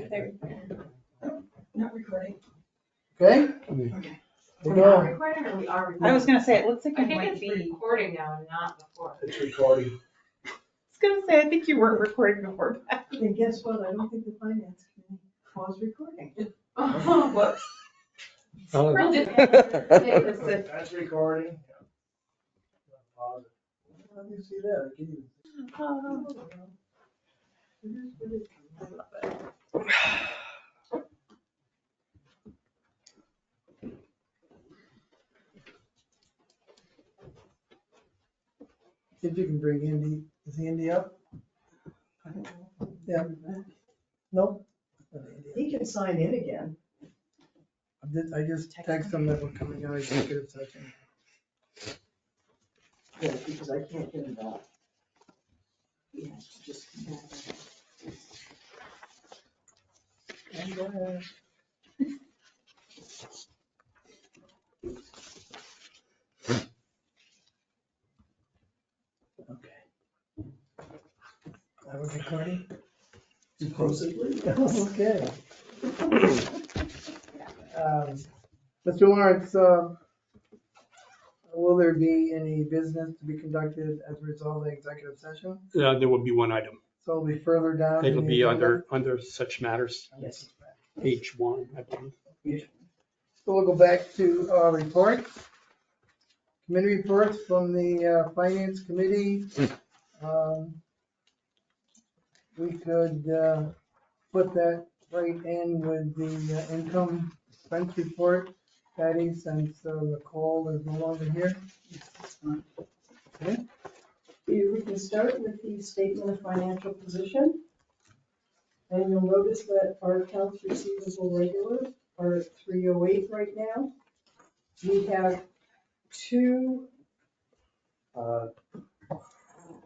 Okay. There. Not recording. Okay? Okay. We're We are going. recording or we are I recording? was gonna say, it looks like I it think might it's be. recording now and not before. It's recording. I was gonna say, I think you weren't recording before. And guess what? I don't think the finance committee was recording. Oh, whoops. Oh. We're just- Listen. That's recording. Pause it. How do you see that? I can't even- I love it. See if you can bring Andy. Is Andy up? I don't know. Yeah. Nope. Not Andy. He can sign in again. I just texted him that we're coming out of executive session. Yeah, because I can't get him back. He has to just come back. And, okay. I was recording? Supposedly. Okay. Mr. Lawrence, will there be any business to be conducted as a result of the executive session? There will be one item. So it'll be further down. in It'll the be agenda? under such matters, Yes. H1, I believe. So we'll go back to reports. Committee reports from the Finance Committee. We could put that right in with the income expense report, Patty, since Nicole is no longer here. Okay. We can start with the statement of financial position. And you'll notice that our accounts receivable regular are at 308 right now. We have two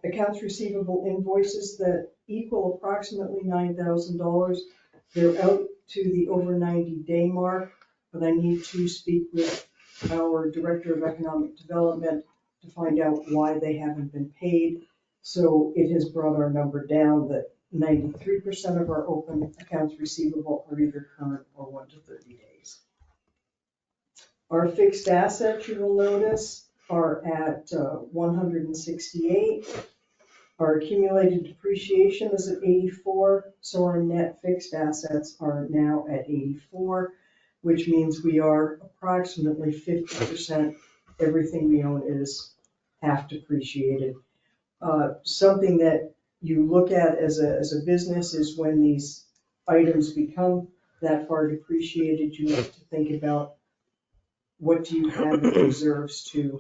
accounts receivable invoices that equal approximately $9,000. They're out to the over 90-day mark, but I need to speak with our Director of Economic Development to find out why they haven't been paid. So it has brought our number down that 93% of our open accounts receivable are either current or 1 to 30 days. Our fixed assets, you will notice, are at 168. Our accumulated depreciation is at 84, so our net fixed assets are now at 84, which means we are approximately 50%. Everything we own is half depreciated. Something that you look at as a business is when these items become that far depreciated, you have to think about what do you have in reserves to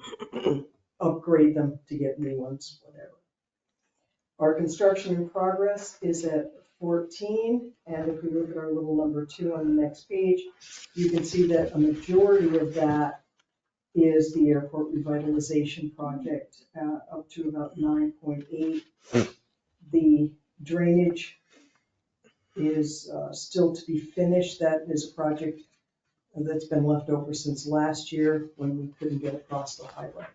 upgrade them to get new ones, whatever. Our construction in progress is at 14, and if we look at our little number 2 on the next page, you can see that a majority of that is the airport revitalization project, up to about 9.8. The drainage is still to be finished. That is a project that's been left over since last year when we couldn't get across the highway.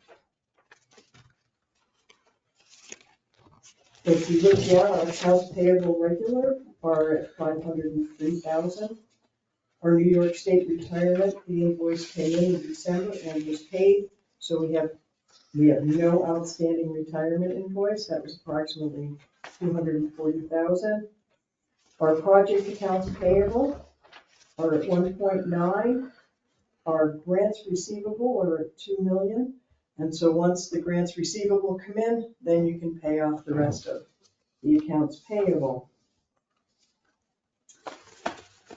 If you look down, our accounts payable regular are at 503,000. Our New York State retirement, the invoice came in December and was paid, so we have no outstanding retirement invoice. That was approximately 240,000. Our project accounts payable are at 1.9. Our grants receivable are at 2 million. And so once the grants receivable come in, then you can pay off the rest of the accounts payable.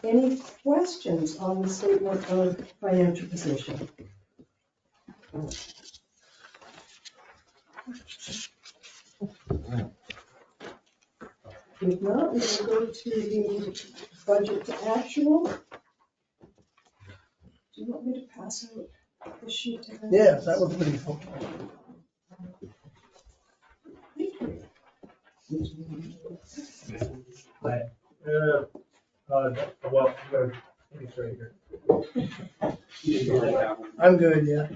Any questions on the statement of financial position? If not, we will go to the budget to actual. Do you want me to pass out the sheet to them? Yes, that was pretty helpful. Well, it's right here. I'm good, yeah.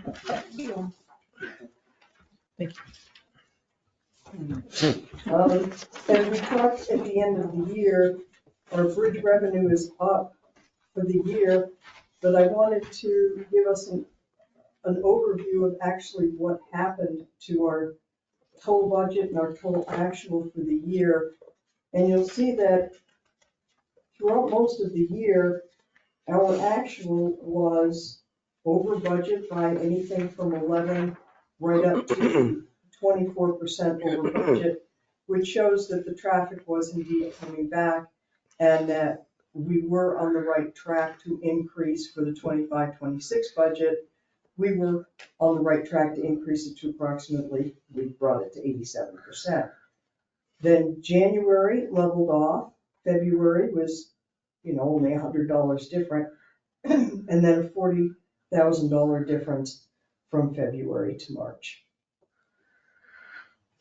As we talked at the end of the year, our bridge revenue is up for the year, but I wanted to give us an overview of actually what happened to our total budget and our total actual for the year. And you'll see that throughout most of the year, our actual was over budget by anything from 11 right up to 24% over budget, which shows that the traffic was indeed coming back and that we were on the right track to increase for the 25-26 budget. We were on the right track to increase it to approximately, we brought it to 87%. Then January leveled off, February was, only $100 different, and then a $40,000 difference from February to March.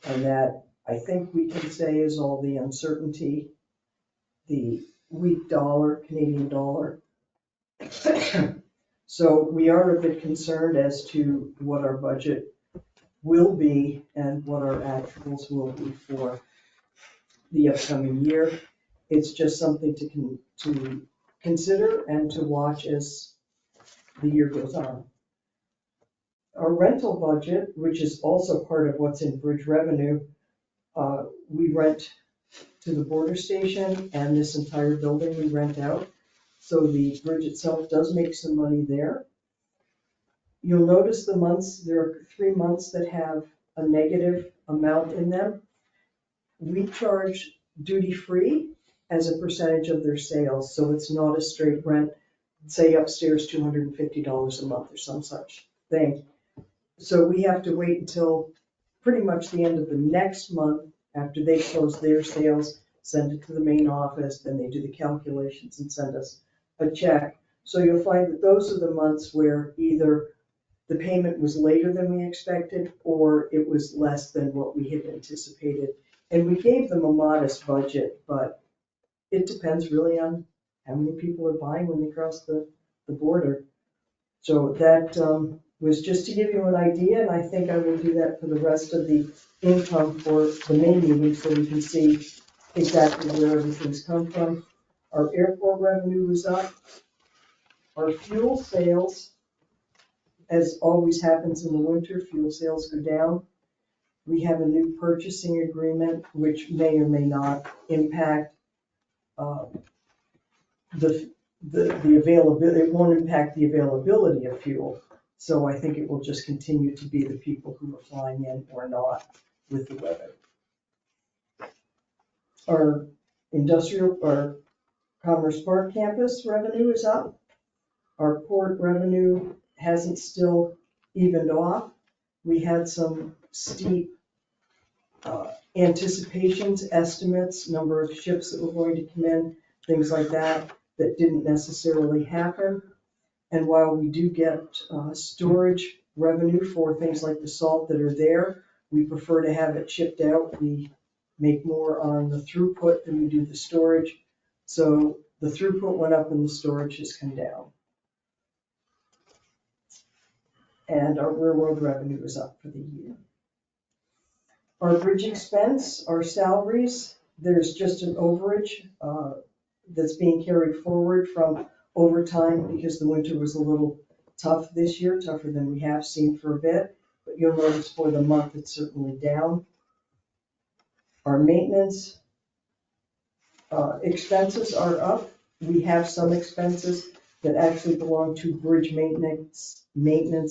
And that, I think we can say, is all the uncertainty, the weak dollar, Canadian dollar. So we are a bit concerned as to what our budget will be and what our actuals will be for the upcoming year. It's just something to consider and to watch as the year goes on. Our rental budget, which is also part of what's in bridge revenue, we rent to the border station and this entire building we rent out. So the bridge itself does make some money there. You'll notice the months, there are 3 months that have a negative amount in them. We charge duty-free as a percentage of their sales, so it's not a straight rent, say upstairs $250 a month or some such thing. So we have to wait until pretty much the end of the next month after they close their sales, send it to the main office, then they do the calculations and send us a check. So you'll find that those are the months where either the payment was later than we expected or it was less than what we had anticipated. And we gave them a modest budget, but it depends really on how many people are buying when they cross the border. So that was just to give you an idea, and I think I will do that for the rest of the income for the main meeting so we can see exactly where everything's come from. Our airport revenue was up. Our fuel sales, as always happens in the winter, fuel sales go down. We have a new purchasing agreement, which may or may not impact the availability. It won't impact the availability of fuel. So I think it will just continue to be the people who are flying in or not with the weather. Our Commerce Park campus revenue is up. Our port revenue hasn't still evened off. We had some steep anticipations, estimates, number of ships that were going to come in, things like that, that didn't necessarily happen. And while we do get storage revenue for things like the salt that are there, we prefer to have it shipped out. We make more on the throughput than we do the storage. So the throughput went up and the storage has come down. And our railroad revenue is up for the year. Our bridge expense, our salaries, there's just an overage that's being carried forward from overtime because the winter was a little tough this year, tougher than we have seen for a bit. But you'll notice for the month it's certainly down. Our maintenance expenses are up. We have some expenses that actually belong to bridge maintenance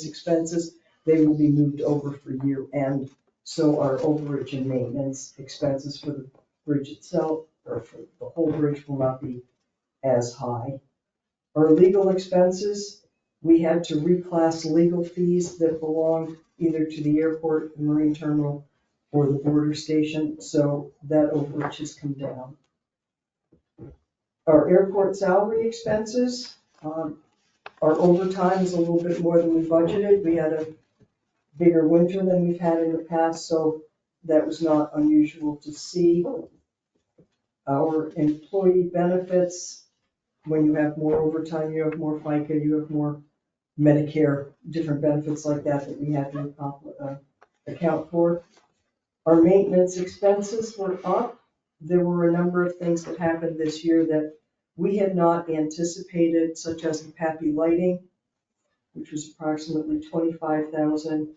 expenses. They will be moved over for year end. So our overage and maintenance expenses for the bridge itself, or for the whole bridge, will not be as high. Our legal expenses, we had to reclass legal fees that belonged either to the airport, the marine terminal, or the border station, so that overage has come down. Our airport salary expenses, our overtime is a little bit more than we budgeted. We had a bigger winter than we've had in the past, so that was not unusual to see. Our employee benefits, when you have more overtime, you have more FICA, you have more Medicare, different benefits like that that we had to account for. Our maintenance expenses were up. there were a number of things that happened this year that we had not anticipated, such as the PAPI lighting, which was approximately $25,000.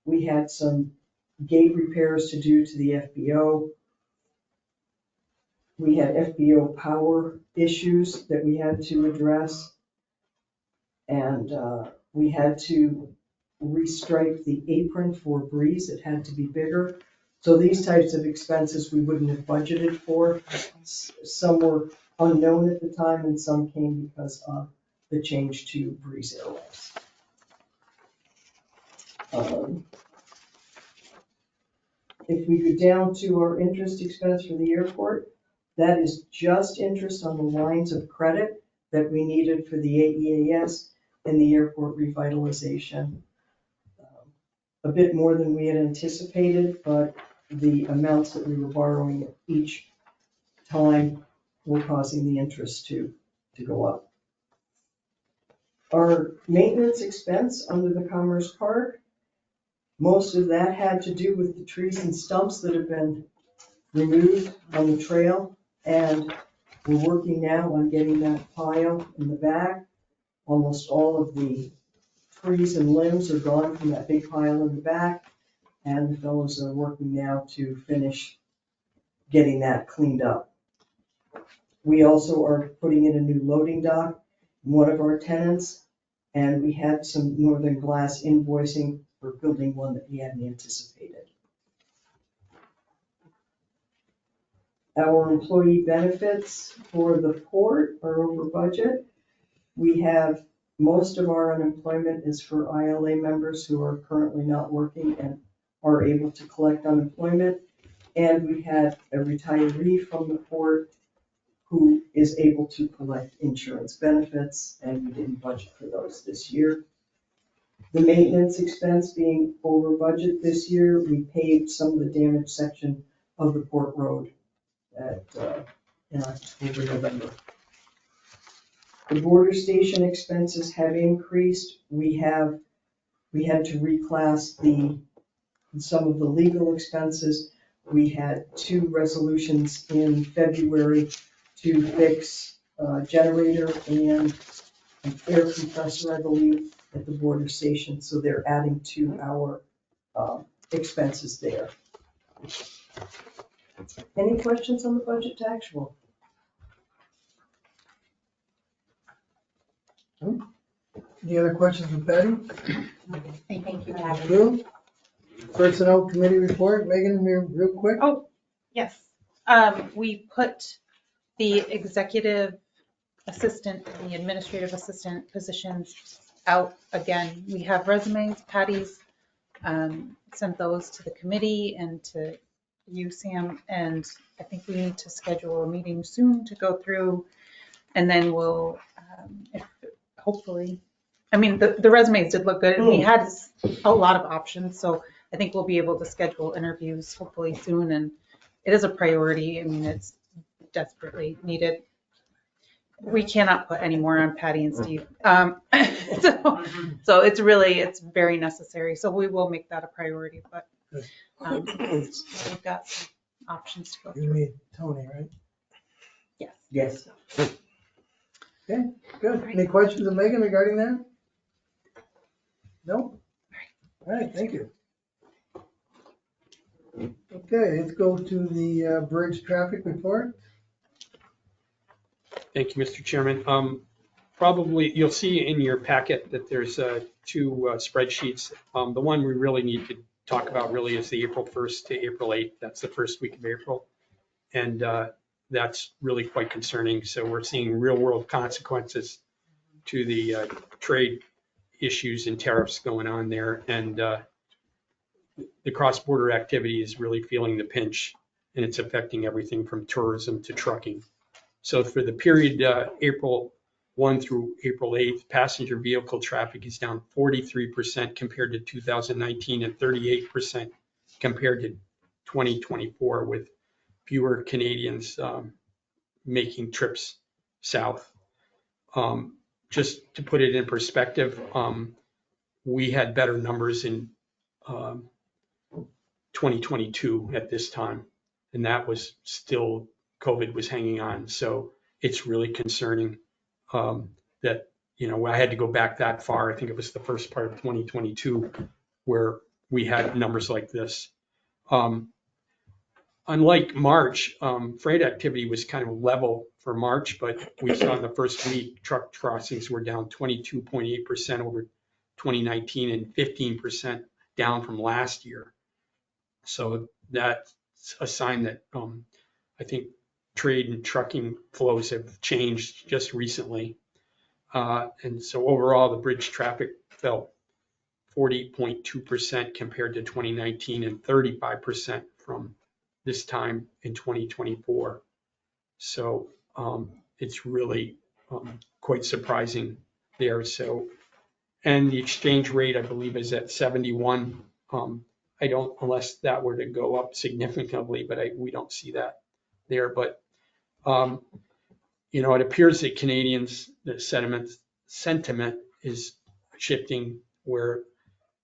We had some gate repairs to do to the FBO. We had FBO power issues that we had to address. And we had to restripe the apron for Breeze. It had to be bigger. So these types of expenses we wouldn't have budgeted for. Some were unknown at the time and some came because of the change to Breeze Airways. If we go down to our interest expense for the airport, that is just interest on the lines of credit that we needed for the AEAS and the airport revitalization. A bit more than we had anticipated, but the amounts that we were borrowing each time were causing the interest to go up. Our maintenance expense under the Commerce Park, most of that had to do with the trees and stumps that have been removed on the trail, and we're working now on getting that pile in the back. Almost all of the trees and limbs are gone from that big pile in the back, and the fellows are working now to finish getting that cleaned up. We also are putting in a new loading dock in one of our tenants, and we had some Northern Glass invoicing for building one that we hadn't anticipated. Our employee benefits for the port are over budget. We have, most of our unemployment is for ILA members who are currently not working and are able to collect unemployment. And we had a retiree from the port who is able to collect insurance benefits, and we didn't budget for those this year. The maintenance expense being over budget this year, we paved some of the damaged section of the port road in October, November. The border station expenses have increased. We had to reclass some of the legal expenses. We had 2 resolutions in February to fix a generator and an air compressor, I believe, at the border station. So they're adding to our expenses there. Any questions on the budget to actual? Any other questions for Patty? Thank you, Thank Patty. you. Personnel committee report, Megan, here real quick. Oh, yes. We put the executive assistant and the administrative assistant positions out again. We have resumes. Patty's sent those to the committee and to you, Sam, and I think we need to schedule a meeting soon to go through, and then we'll, hopefully, I mean, the resumes did look good, and we had a lot of options, so I think we'll be able to schedule interviews hopefully soon, and it is a priority. I mean, it's desperately needed. We cannot put any more on Patty and Steve. So it's very necessary. So we will make that a priority, but we've got some options to go You through. mean Tony, right? Yes. Yes. Okay, good. Any questions of Megan regarding that? No? All right, thank you. Okay, let's go to the bridge traffic report. Thank you, Mr. Chairman. Probably, you'll see in your packet that there's 2 spreadsheets. The one we really need to talk about really is the April 1st to April 8th. That's the first week of April. And that's really quite concerning. So we're seeing real world consequences to the trade issues and tariffs going on there. And the cross-border activity is really feeling the pinch, and it's affecting everything from tourism to trucking. So for the period April 1 through April 8th, passenger vehicle traffic is down 43% compared to 2019 and 38% compared to 2024, with fewer Canadians making trips south. Just to put it in perspective, we had better numbers in 2022 at this time. and that was still, COVID was hanging on. So it's really concerning that, I had to go back that far. I think it was the first part of 2022 where we had numbers like this. Unlike March, freight activity was kind of level for March, but we saw in the first week, truck crossings were down 22.8% over 2019 and 15% down from last year. So that's a sign that I think trade and trucking flows have changed just recently. And so overall, the bridge traffic fell 40.2% compared to 2019 and 35% from this time in 2024. So it's really quite surprising there. So, and the exchange rate, I believe, is at 71. I don't, unless that were to go up significantly, but we don't see that there. But, it appears that Canadians, the sentiment is shifting where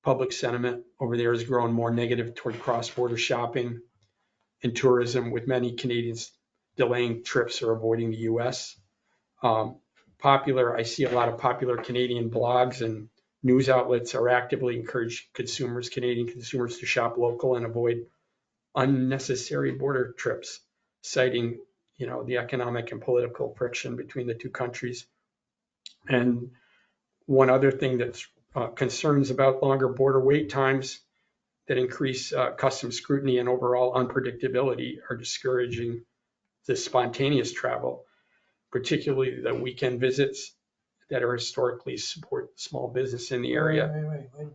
public sentiment over there has grown more negative toward cross-border shopping and tourism, with many Canadians delaying trips or avoiding the U.S. I see a lot of popular Canadian blogs and news outlets are actively encourage Canadian consumers to shop local and avoid unnecessary border trips, citing, the economic and political friction between the two countries. And one other thing that's concerns about longer border wait times that increase customs scrutiny and overall unpredictability are discouraging the spontaneous travel, particularly the weekend visits that are historically support small business in the area. Wait a minute.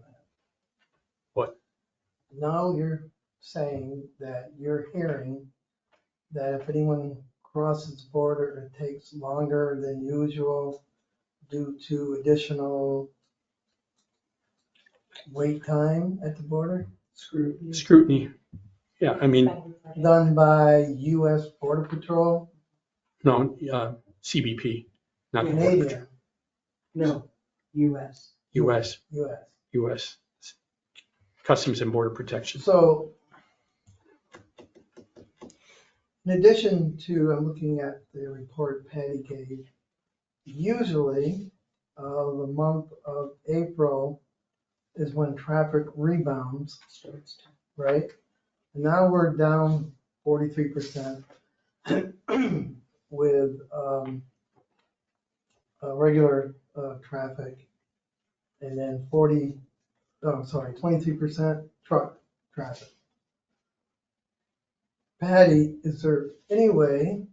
What? Now you're saying that you're hearing that if anyone crosses the border, it takes longer than usual due to additional wait time at the border Scrutiny. Yeah, I mean, done by US Border Patrol, no, CBP, not the Border Patrol. Canadian, No, US. US, US. US, Customs and Border Protection. So in addition to, I'm looking at the report Patty gave, usually the month of April is when traffic rebounds, right? And now we're down 43% with regular traffic, and then 23% truck traffic. Patty, is there any way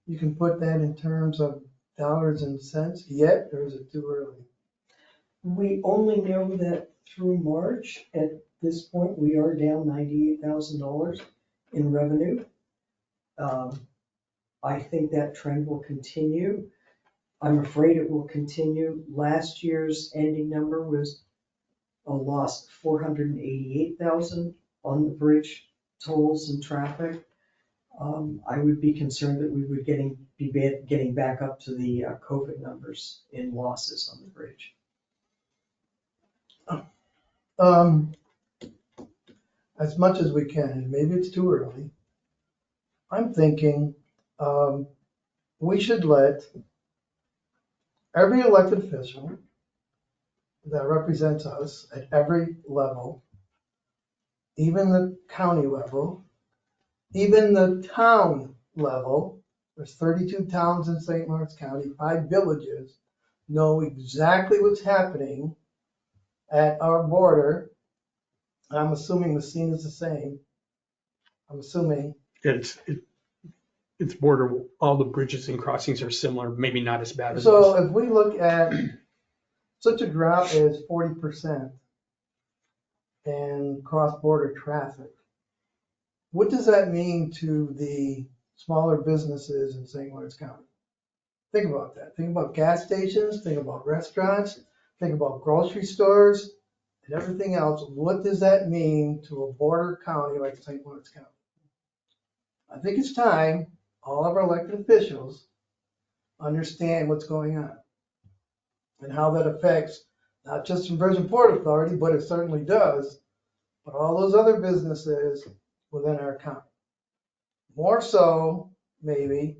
you can put that in terms of dollars and cents yet, or is it too early? We only know that through March, at this point, we are down $98,000 in revenue. I think that trend will continue. I'm afraid it will continue. Last year's ending number was a loss of $488,000 on the bridge tolls and traffic. I would be concerned that we would be getting back up to the COVID numbers in losses on the bridge. As much as we can, and maybe it's too early, I'm thinking we should let every elected official that represents us at every level, even the county level, even the town level, there's 32 towns in St. Lawrence County, 5 villages, know exactly what's happening at our border. I'm assuming the scene is the same. I'm assuming. It's border, all the bridges and crossings are similar, maybe not as bad as So this. if we look at such a drop as 40% in cross-border traffic, what does that mean to the smaller businesses in St. Lawrence County? Think about that. Think about gas stations, think about restaurants, think about grocery stores and everything else. What does that mean to a border county like St. Lawrence County? I think it's time all of our elected officials understand what's going on and how that affects not just Virgin Port Authority, but it certainly does, but all those other businesses within our county. more so, maybe,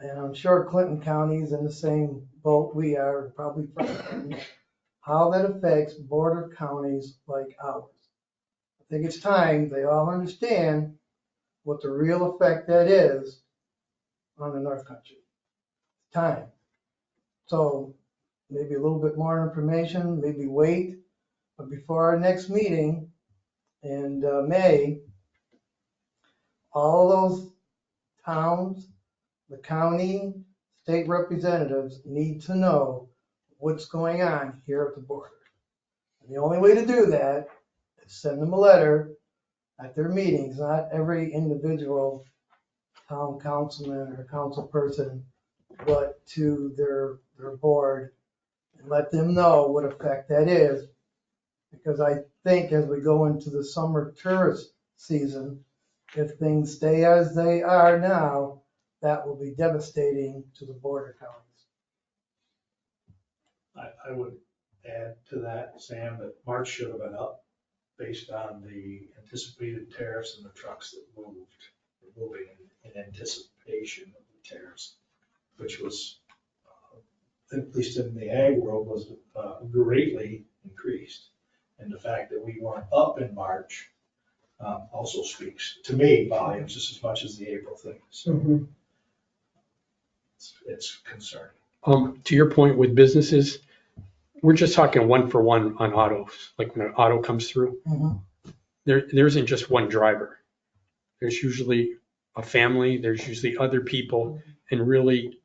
and I'm sure Clinton County's in the same boat we are, probably, how that affects border counties like ours. I think it's time they all understand what the real effect that is on the North Country. Time. So maybe a little bit more information, maybe wait, but before our next meeting in May, all those towns, the county, state representatives need to know what's going on here at the border. And the only way to do that is send them a letter at their meetings, not every individual town councilman or council person, but to their board, and let them know what effect that is. Because I think as we go into the summer tourist season, if things stay as they are now, that will be devastating to the border counties. I would add to that, Sam, that March should have been up based on the anticipated tariffs and the trucks that were moving in anticipation of the tariffs, which was, at least in the ag world, was greatly increased. And the fact that we weren't up in March also speaks, to me, volumes just as much as the April thing. So it's concerning. To your point with businesses, we're just talking one for one on autos. Like when an auto comes through, there isn't just one driver. There's usually a family, there's usually other people, and really,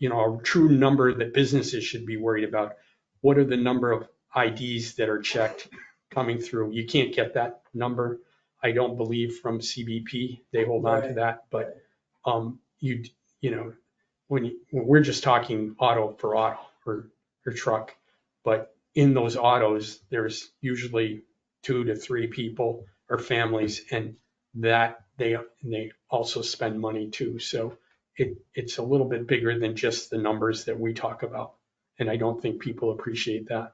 a true number that businesses should be worried about. What are the number of IDs that are checked coming through? You can't get that number, I don't believe, from CBP. They hold on to that, but when we're just talking auto for auto or truck, but in those autos, there's usually 2 to 3 people or families, and that they also spend money too. So it's a little bit bigger than just the numbers that we talk about. And I don't think people appreciate that.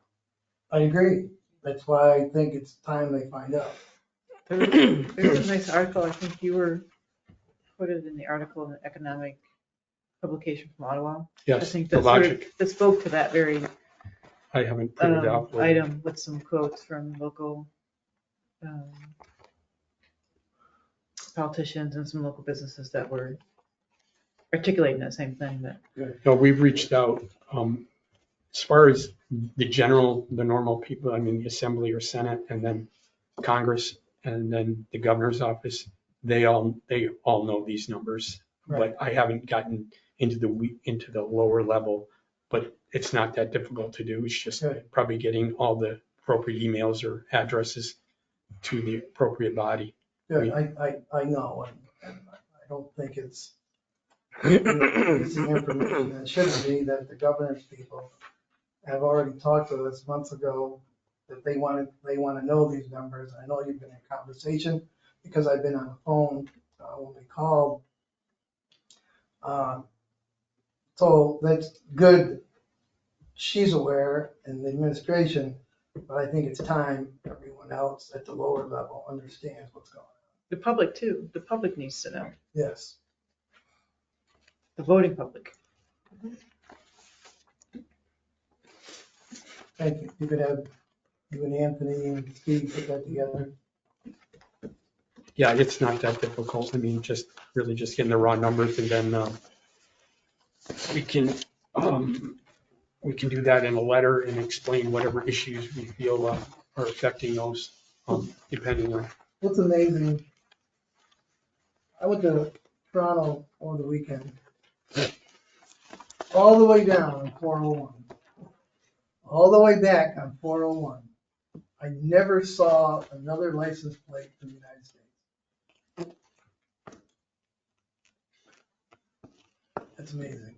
I agree. That's why I think it's time they find out. There's a nice article, I think you were quoted in the article in the economic publication from Ottawa. I Yes, think the that sort logic. of, that spoke to that very I haven't printed out. item with some quotes from local politicians and some local businesses that were articulating that same thing. That No, we've reached out. As far as the normal people, I mean, the Assembly or Senate, and then Congress, and then the governor's office, they all know these numbers. Right. But I haven't gotten into the lower level, but it's not that difficult to do. It's just Good. probably getting all the appropriate emails or addresses to the appropriate body. Good, I know, and I don't think it's the information, it shouldn't be, that the governor's people have already talked to us months ago, that they want to know these numbers. I know you've been in conversation, because I've been on the phone when we called. So that's good, she's aware, and the administration, but I think it's time everyone else at the lower level understands what's going on. the public too, the public needs to know, Yes. the voting public. Thank you. You could have, you and Anthony and Steve put that together. Yeah, it's not that difficult. I mean, just really just getting the raw numbers, and then we can do that in a letter and explain whatever issues we feel are affecting those, depending on. What's amazing, I went to Toronto over the weekend, all the way down on 401, all the way back on 401. I never saw another license plate in the United States. That's amazing.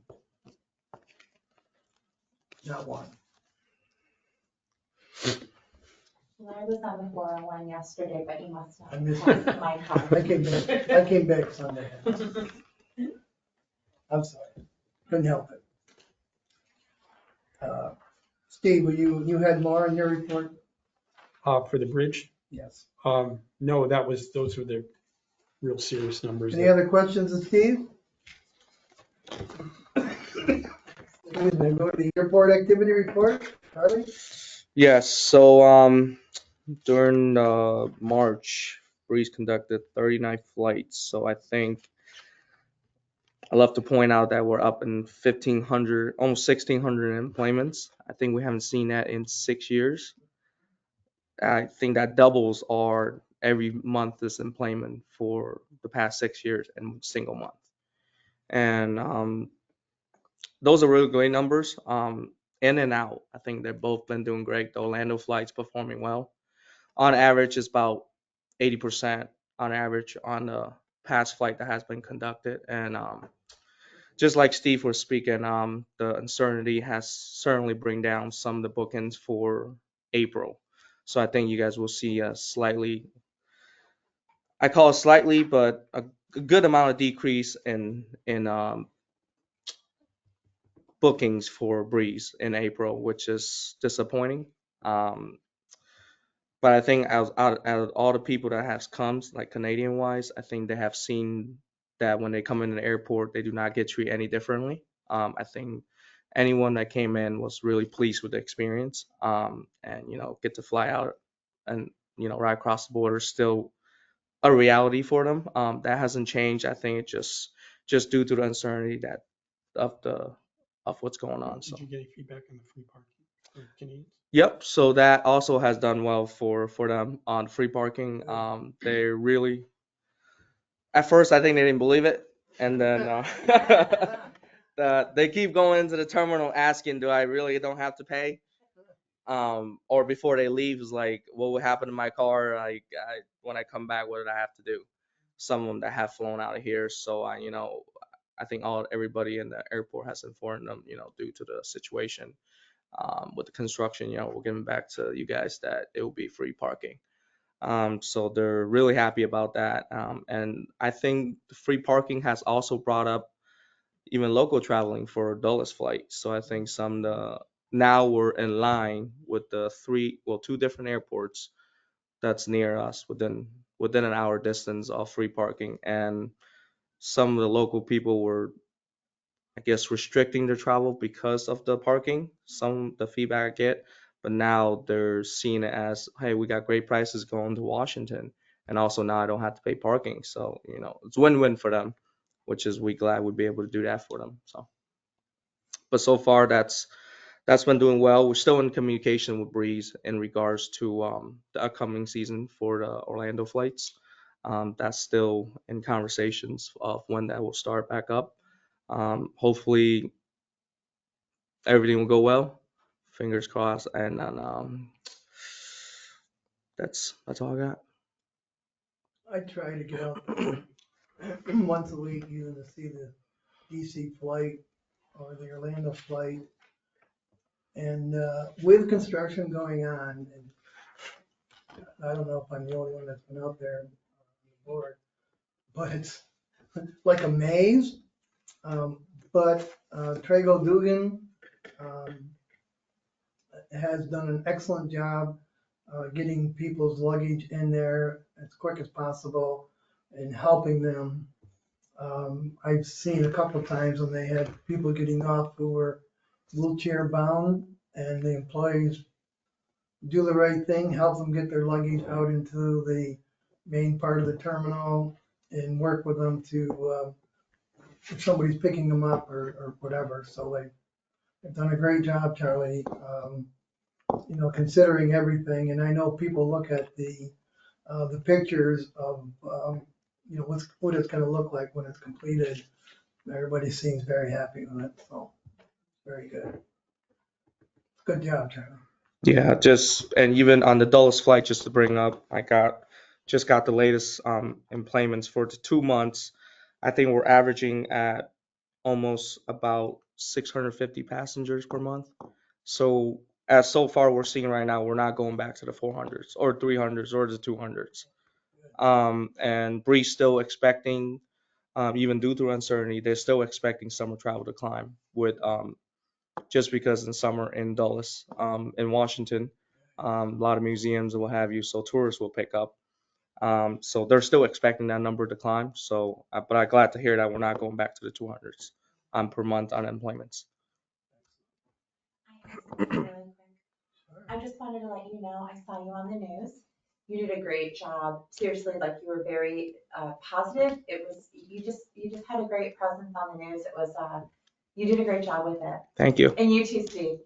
Not one. Well, I was on the 401 yesterday, but you must not I missed have it. my car. I came back Sunday. I'm sorry, couldn't help it. Steve, you had more in your report? For the bridge? Yes. No, those were the real serious numbers. Any other questions of Steve? Excuse me, go to the airport activity report, Charlie? Yes, so during March, Breeze conducted 39 flights. So I think I love to point out that we're up in 1,500, almost 1,600 employments. I think we haven't seen that in 6 years. I think that doubles our every month this employment for the past 6 years in a single month. And those are really great numbers. In and out, I think they've both been doing great. The Orlando flight's performing well. On average, it's about 80% on average on the past flight that has been conducted. And just like Steve was speaking, the uncertainty has certainly bring down some of the bookings for April. So I think you guys will see a slightly, I call it slightly, but a good amount of decrease in bookings for Breeze in April, which is disappointing. Um, But I think out of all the people that have come, like Canadian wise, I think they have seen that when they come in the airport, they do not get treated any differently. I think anyone that came in was really pleased with the experience. And get to fly out and right across the border is still a reality for them. That hasn't changed. I think it just due to the uncertainty that of the of what's going on. So. Did you get any feedback on the free parking for Canadians? Yep, so that also has done well for them on free parking. They're really at first I think they didn't believe it, and then they keep going into the terminal asking, "Do I really don't have to pay?" Or before they leave is like, "What would happen to my car? When I come back, what did I have to do?" Some of them that have flown out of here, so I think everybody in the airport has informed them, due to the situation with the construction, we're giving back to you guys that it will be free parking. So they're really happy about that. And I think the free parking has also brought up even local traveling for Dulles flight. So I think now we're in line with the two different airports that's near us within an hour distance of free parking. And some of the local people were, I guess, restricting their travel because of the parking. The feedback I get, but now they're seeing it as, hey, we got great prices going to Washington, and also now I don't have to pay parking. So it's win-win for them, which is we glad we'd be able to do that for them. So, but so far that's been doing well. We're still in communication with Breeze in regards to the upcoming season for the Orlando flights. That's still in conversations of when that will start back up. Hopefully everything will go well. Fingers crossed. And then that's all I got. I try to get out there once a week, either to see the DC flight or the Orlando flight. And with construction going on, and I don't know if I'm the only one that's been out there on the board, but it's like a maze. But Trago Dugan has done an excellent job getting people's luggage in there as quick as possible and helping them. I've seen a couple of times when they had people getting off who were wheelchair bound, and the employees do the right thing, help them get their luggage out into the main part of the terminal and work with them to, if somebody's picking them up or whatever. So they've done a great job, Charlie, considering everything. And I know people look at the pictures of, what it's gonna look like when it's completed. Everybody seems very happy with it, so very good. Good job, Charlie. Yeah, and even on the Dulles flight, just to bring up, just got the latest employments for the 2 months. I think we're averaging at almost about 650 passengers per month. So as so far we're seeing right now, we're not going back to the 400s or 300s or the 200s. And Bree's still expecting, even due to uncertainty, they're still expecting summer travel to climb with just because in summer in Dulles, in Washington, a lot of museums and what have you, so tourists will pick up. So they're still expecting that number to climb. So, but I'm glad to hear that we're not going back to the 200s per month unemployments. I have something really quick. I just wanted to let you know, I saw you on the news. You did a great job. Seriously, like you were very positive. It was, you just had a great presence on the news. It was, you did a great job with it. Thank you. And you too, Steve.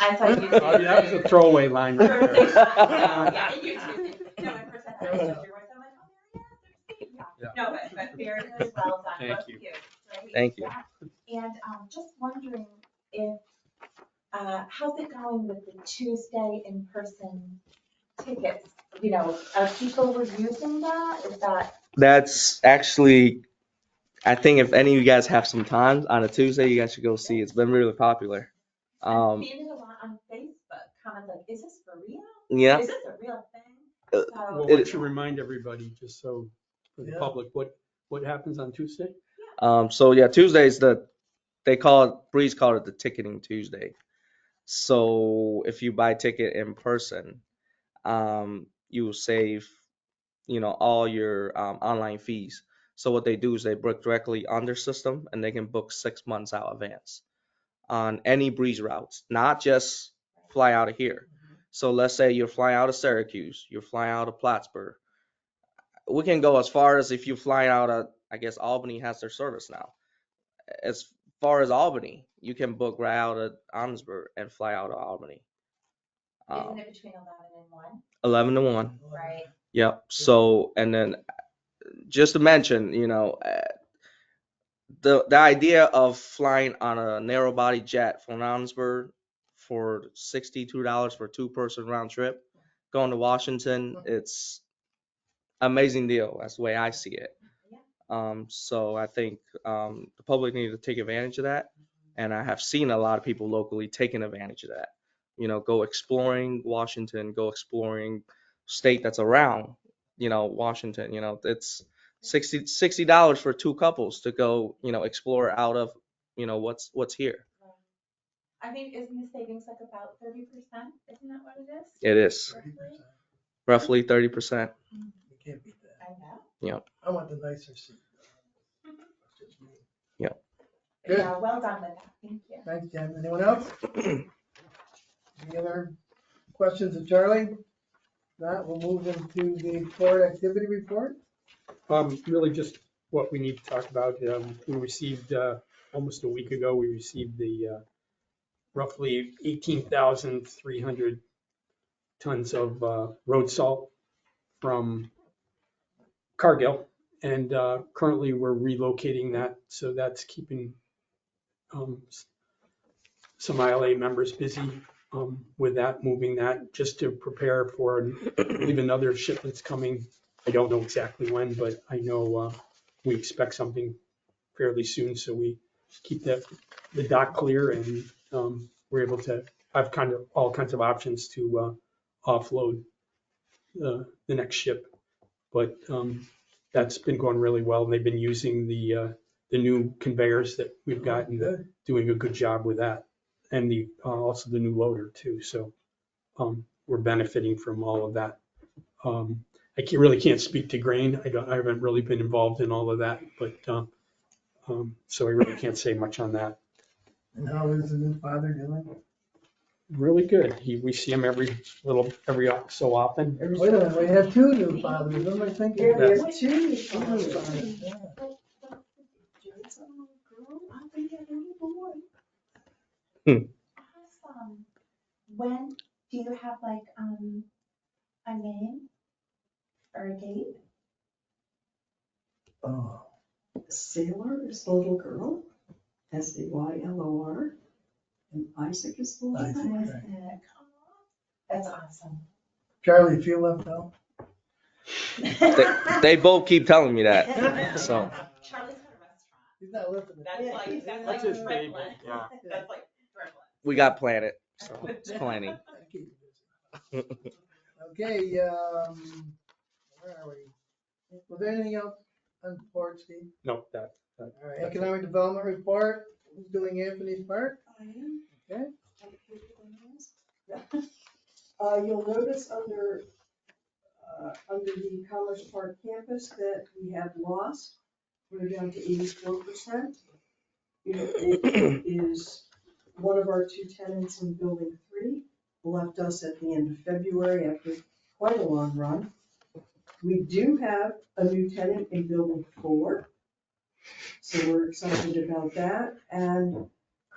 I saw you too. That was a throwaway line right there. Yeah, and you too. No, at first I thought it was your voice. I'm like, oh, there he is. There's Steve. Yeah. No, but very, very well done. Thank Both you. of Right? Thank you. Yeah. And just wondering if, how's it going with the Tuesday in-person tickets? You know, are people were using that? Is that? That's actually, I think if any of you guys have some time on a Tuesday, you guys should go see. It's been really popular. I'm seeing it a lot on Facebook. Comments like, "Is this for real? Yeah. Is this a real thing?" Uh, So, Well, why don't you remind everybody, just so for the Yeah. public, what happens on Tuesday? So yeah, Tuesdays they call it, Breeze called it the ticketing Tuesday. So if you buy a ticket in person, you will save, all your online fees. So what they do is they book directly on their system and they can book 6 months out advance on any Breeze routes, not just fly out of here. So let's say you're flying out of Syracuse, you're flying out of Plattsburgh. We can go as far as if you fly out of, I guess Albany has their service now. As far as Albany, you can book right out of Onnesburg and fly out of Albany. isn't it between 11 and 1? 11 to 1. Right. Yep. So, and then just to mention, the idea of flying on a narrow body jet from Onnesburg for $62 for a 2-person round trip, going to Washington, it's amazing deal. That's the way I see it. So I think the public need to take advantage of that, and I have seen a lot of people locally taking advantage of that. Go exploring Washington, go exploring state that's around, Washington. It's $60 for 2 couples to go, explore out of, what's here. I mean, isn't the savings like about 30%? Isn't that what it is? It is 30%. roughly 30%. You can't beat that. I know. Yeah. I want the nicer seat. That's just me. Yeah. Good. Yeah, well done with that. Thank you. Thanks, Jen. Anyone else? Any other questions of Charlie? That we'll move into the board activity report. Really just what we need to talk about. We received, almost a week ago, we received the roughly 18,300 tons of road salt from Cargill. And currently we're relocating that. So that's keeping some ILA members busy with that, moving that, just to prepare for, I believe, another shipment's coming. I don't know exactly when, but I know we expect something fairly soon. So we keep the dock clear, and we're able to have kind of all kinds of options to offload the next ship. But that's been going really well, and they've been using the new conveyors that we've gotten, doing a good job with that, and also the new loader too. So we're benefiting from all of that. I really can't speak to grain. I haven't really been involved in all of that, but so I really can't say much on that. And how is the new father doing? Really good. We see him every so often. Wait a minute, we have 2 new fathers. What am I thinking? Yeah, we Yes. have 2 new Two new fathers. fathers, yeah. It's a little girl, I think a little boy. Awesome. When do you have like a name or a date? Oh, Sailor is the little girl, Saylor, and Isaac is the little Isaac. boy. Right. That's awesome. Charlie, you feel left out? They both keep telling me that. So Charlie's got a restaurant. He's not listening. That's like triplets. Yeah. That's like triplets. we got Planet, so it's plenty. Okay, where are we? Was there anything else on the board, Steve? No, that. All right, economic development report. Who's doing Anthony's part? I am. Okay. You'll notice under under the Commerce Park campus that we have lost. We're down to 84%. It is one of our two tenants in building 3, left us at the end of February after quite a long run. We do have a new tenant in building 4, so we're excited about that. And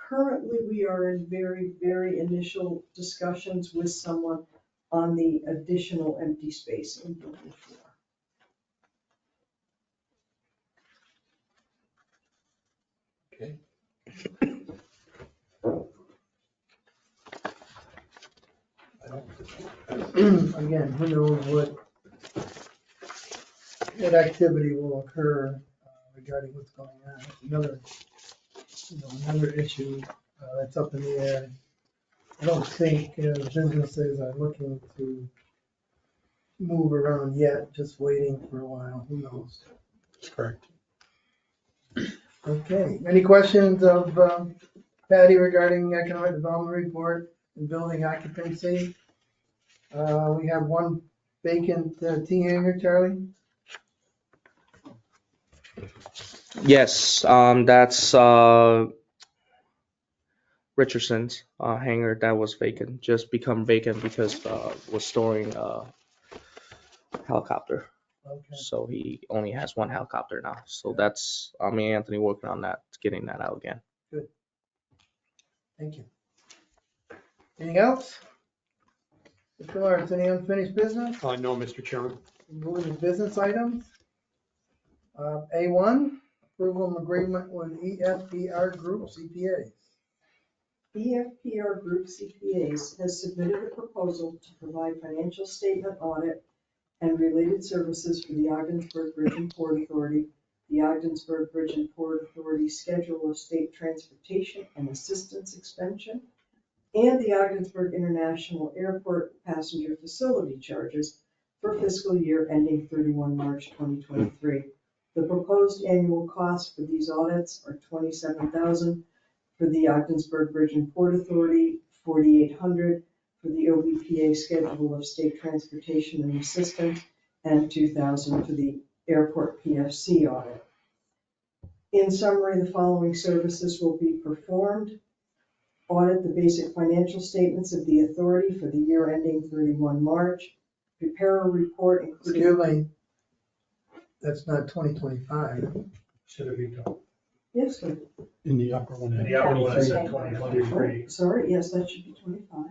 currently, we are in very, very initial discussions with someone on the additional empty space in building 4. Okay. Again, who knows what activity will occur regarding what's going on. It's another issue that's up in the air. I don't think businesses are looking to move around yet, just waiting for a while. Who knows? That's correct. Okay, any questions of Patty regarding economic development report and building occupancy? We have one vacant T hangar, Charlie. Yes, that's Richardson's hangar that was vacant, just become vacant because we're storing a helicopter. Okay, So he only has one helicopter now. So that's me and Anthony working on that, getting that out again. thank you. Anything else? Mr. Lawrence, any unfinished business? No, Mr. Chairman. Moving to business items. A1, approval of agreement with EFPR Group CPAs. EFPR Group CPAs has submitted a proposal to provide financial statement audit and related services for the Ogdensburg Bridge and Port Authority, the Ogdensburg Bridge and Port Authority Schedule of State Transportation and Assistance Expansion, and the Ogdensburg International Airport Passenger Facility Charges for fiscal year ending 31 March 2023. The proposed annual costs for these audits are $27,000 for the Ogdensburg Bridge and Port Authority, $4,800 for the OBPA Schedule of State Transportation and Assistance, and $2,000 for the Airport PFC audit. In summary, the following services will be performed. Audit the basic financial statements of the authority for the year ending 31 March. Prepare a report including. Excuse me, that's not 2025. Should it be done? Yes, sir. In the upper one. And the other one is at Yeah. 2023. Oh, sorry, yes, that should be 25.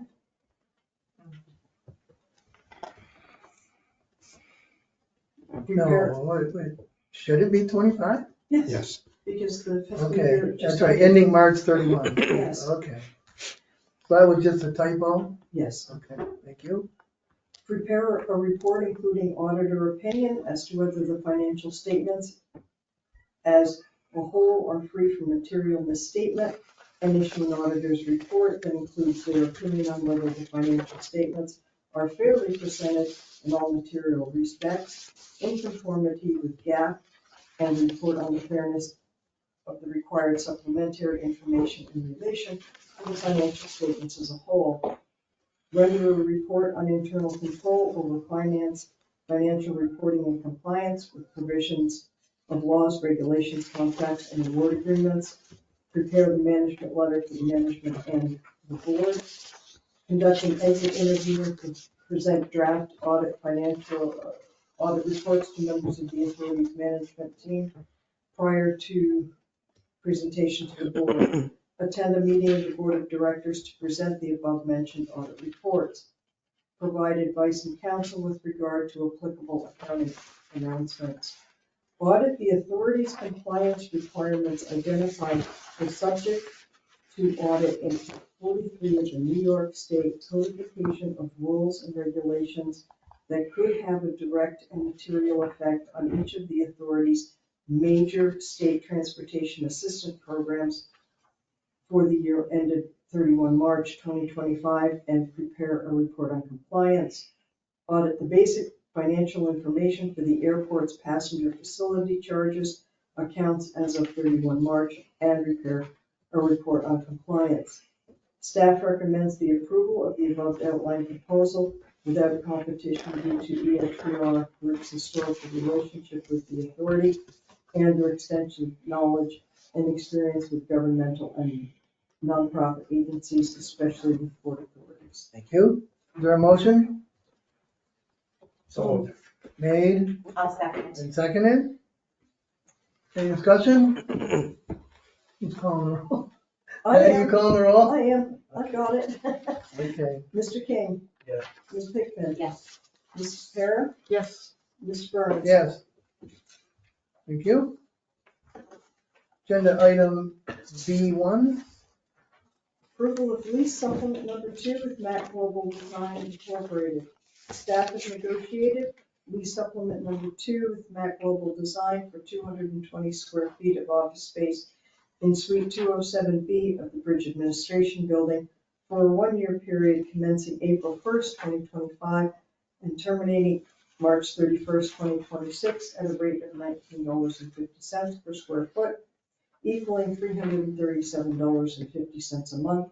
Prepare, No, wait, should it be 25? yes, Yes. because the fiscal Okay, year just. that's right, ending March 31. Yes. Okay. So that was just a typo? Yes. Okay, thank you. Prepare a report including auditor opinion as to whether the financial statements as a whole are free from material misstatement, and issue an auditor's report that includes their opinion on whether the financial statements are fairly presented in all material respects, in conformity with GAAP, and report on the fairness of the required supplementary information in relation to the financial statements as a whole. Render a report on internal control over finance, financial reporting and compliance with provisions of laws, regulations, contracts, and award agreements. Prepare the management letter to the management and the board. Conduct an exit interview and present draft audit financial audit reports to members of the authority's management team prior to presentation to the board. Attend a meeting of the board of directors to present the above-mentioned audit reports. Provide advice and counsel with regard to applicable accounting announcements. Audit the authority's compliance requirements identified for subject to audit in 43 of the New York State Codification of Rules and Regulations that could have a direct and material effect on each of the authority's major state transportation assistance programs for the year ended 31 March 2025, and prepare a report on compliance. Audit the basic financial information for the airport's passenger facility charges accounts as of 31 March, and prepare a report on compliance. Staff recommends the approval of the above outlined proposal without competition due to ELTR Group's historical relationship with the authority and their extensive knowledge and experience with governmental and nonprofit agencies, especially with port authorities. Thank you. Is there a motion? So Made I'll second. and seconded? Any discussion? Who's calling the roll? I Are you am, calling the roll? I am, I got it. Okay. Mr. King. Yes. Ms. Pickman. Yes. Mrs. Para. Yes. Mr. Burns. Yes. Thank you. Agenda item B1. Approval of lease supplement number 2 with Mac Global Design Incorporated. Staff has negotiated lease supplement number 2 with Mac Global Design for 220 square feet of office space in Suite 207B of the Bridge Administration Building for a 1-year period commencing April 1st, 2025 and terminating March 31st, 2026 at a rate of $19.50 per square foot, equaling $337.50 a month,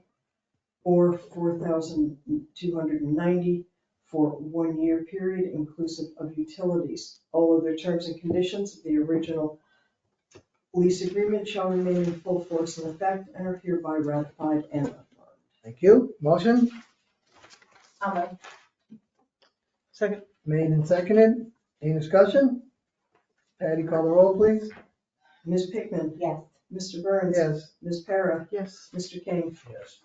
or $4,290 for 1-year period inclusive of utilities. All other terms and conditions of the original lease agreement shall remain in full force and effect and are hereby ratified and affirmed. Thank you. Motion I'll move. Second. made and seconded. Any discussion? Patty, call the roll, please. Ms. Pickman. Yes. Mr. Burns. Yes. Ms. Para. Yes. Mr. King. Yes.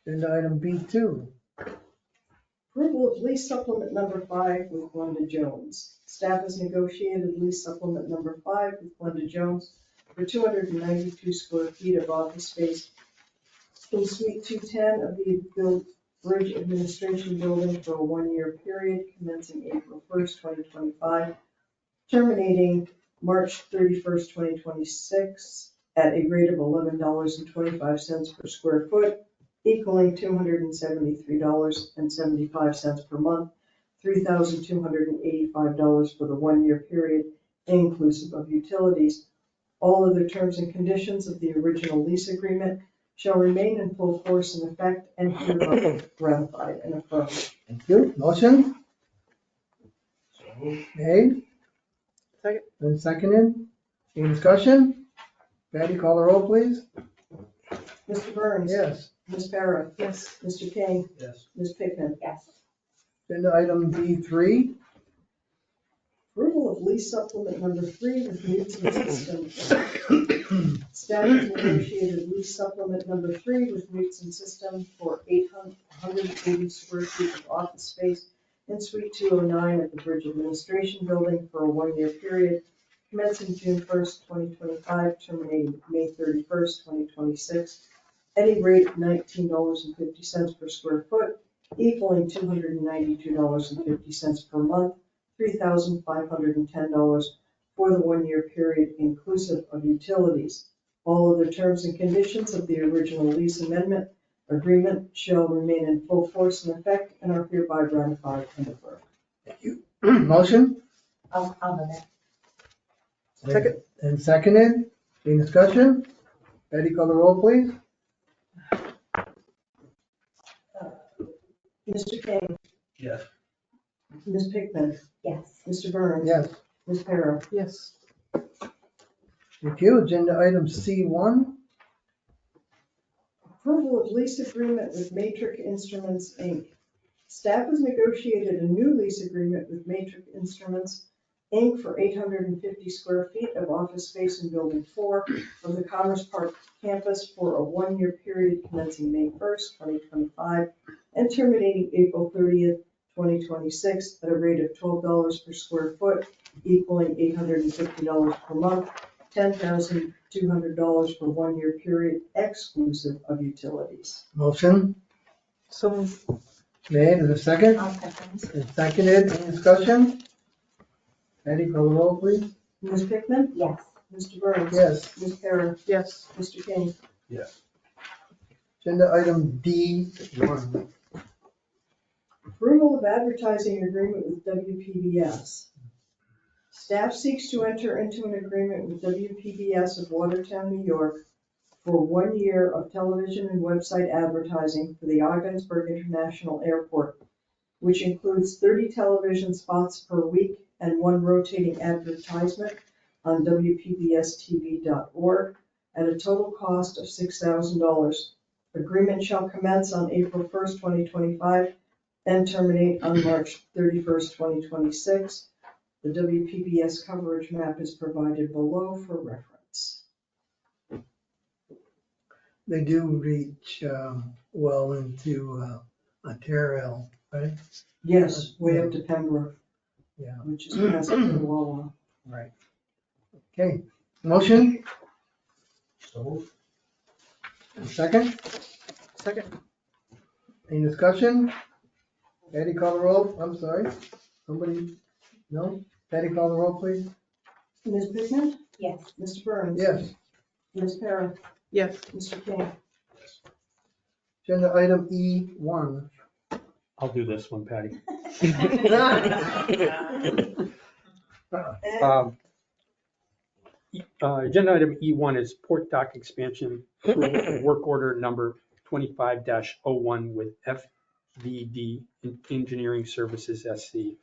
Agenda item B2. Approval of lease supplement number 5 with Glenda Jones. Staff has negotiated lease supplement number 5 with Glenda Jones for 292 square feet of office space in Suite 210 of the Bridge Administration Building for a 1-year period commencing April 1st, 2025, terminating March 31st, 2026 at a rate of $11.25 per square foot, equaling $273.75 per month, $3,285 for the 1-year period, inclusive of utilities. All other terms and conditions of the original lease agreement shall remain in full force and effect and hereby ratified and affirmed. Thank you. Motion So moved. made Second. and seconded. Any discussion? Patty, call the roll, please. Mr. Burns. Yes. Ms. Para. Yes. Mr. King. Yes. Ms. Pickman. Yes. Agenda item B3. Approval of lease supplement number 3 with Newton Systems. Staff has negotiated lease supplement number 3 with Newton Systems for 880 square feet of office space in Suite 209 at the Bridge Administration Building for a 1-year period commencing June 1st, 2025, terminating May 31st, 2026, at a rate of $19.50 per square foot, equaling $292.50 per month, $3,510 for the 1-year period inclusive of utilities. All other terms and conditions of the original lease amendment agreement shall remain in full force and effect and are hereby ratified and affirmed. Thank you. Motion I'll move it. Second. and seconded. Any discussion? Patty, call the roll, please. Mr. King. Yes. Ms. Pickman. Yes. Mr. Burns. Yes. Ms. Para. Yes. Thank you. Agenda item C1. Approval of lease agreement with Matrix Instruments, Inc. Staff has negotiated a new lease agreement with Matrix Instruments, Inc. for 850 square feet of office space in Building 4 of the Commerce Park campus for a 1-year period commencing May 1st, 2025, and terminating April 30th, 2026, at a rate of $12 per square foot, equaling $850 per month, $10,200 for 1-year period exclusive of utilities. Motion So moved. made. Is there a second? I'll second. And seconded. Any discussion? Patty, call the roll, please. Ms. Pickman. Yes. Mr. Burns. Yes. Ms. Para. Yes. Mr. King. Yes. Agenda item D1. Approval of advertising agreement with WPBS. Staff seeks to enter into an agreement with WPBS of Watertown, New York for 1 year of television and website advertising for the Ogdensburg International Airport which includes 30 television spots per week and 1 rotating advertisement on WPBSTV.org at a total cost of $6,000. Agreement shall commence on April 1st, 2025 and terminate on March 31st, 2026. The WPBS coverage map is provided below for reference. They do reach well into Ontario, right? Yes, way up to Pembroke, Yeah, which is past Wawa. right. Okay, motion, So, second, Second. any discussion? Patty, call the roll, I'm sorry, somebody, no? Patty, call the roll, please. Ms. Pittman? Yes. Mr. Burns? Yes. Ms. Para? Yes. Mr. King? Agenda item E1. I'll do this one, Patty. Agenda item E1 is Port Dock Expansion approval of work order number 25-01 with FVD Engineering Services SC.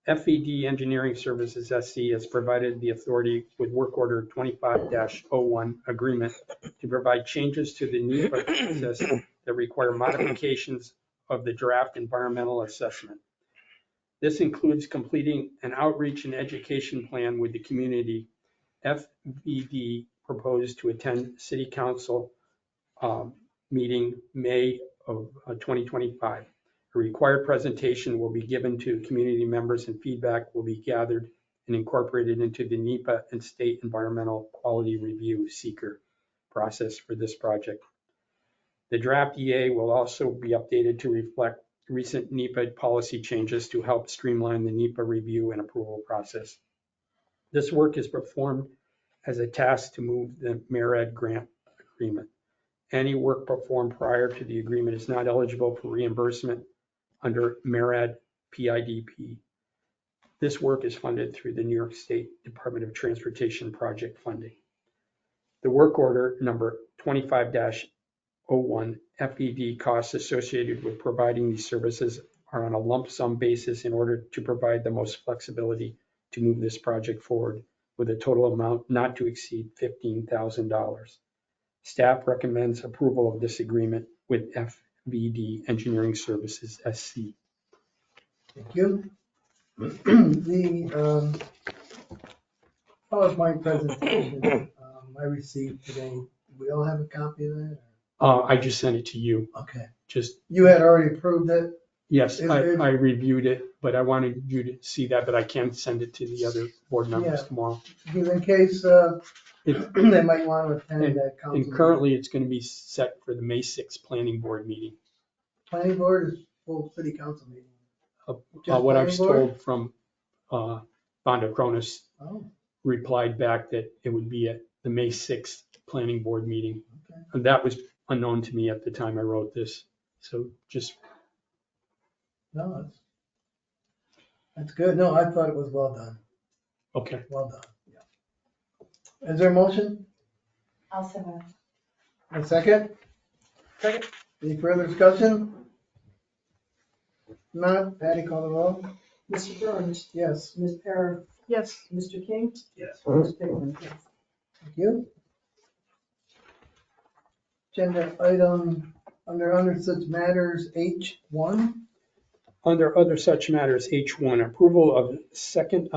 FVD Engineering Services SC has provided the authority with work order 25-01 agreement to provide changes to the NEPA process that require modifications of the draft environmental assessment. This includes completing an outreach and education plan with the community. FVD proposed to attend City Council meeting May of 2025. A required presentation will be given to community members and feedback will be gathered and incorporated into the NEPA and State Environmental Quality Review seeker process for this project. The draft EA will also be updated to reflect recent NEPA policy changes to help streamline the NEPA review and approval process. This work is performed as a task to move the MERAD grant agreement. Any work performed prior to the agreement is not eligible for reimbursement under MERAD PIDP. This work is funded through the New York State Department of Transportation project funding. The work order number 25-01 FED costs associated with providing these services are on a lump sum basis in order to provide the most flexibility to move this project forward with a total amount not to exceed $15,000. Staff recommends approval of this agreement with FVD Engineering Services SC. Thank you. The PowerPoint presentation I received today, do we all have a copy of that? I just sent it to you. Okay, Just, you had already approved it? yes, Is I there- reviewed it, but I wanted you to see that, but I can't send it to the other board members Yeah. tomorrow. Because in case It- they might want to attend that council. And currently, it's going to be set for the May 6th planning board meeting. meeting. Planning board is full city council meeting. Just What I planning was board? told from Vonda Cronus Oh, replied back that it would be at the May 6th planning board meeting. okay. And that was unknown to me at the time I wrote this. So just, No, that's good. No, I thought it was well done. okay. Well done. Yeah. Is there a motion? Also move. A second? Second. Any further discussion? Not, Patty, call the roll. Mr. Burns? Yes, Ms. Para? Yes. Mr. King? yes. Ms. Pittman? thank you. Agenda item under such matters H1. Under other such matters, H1, approval of second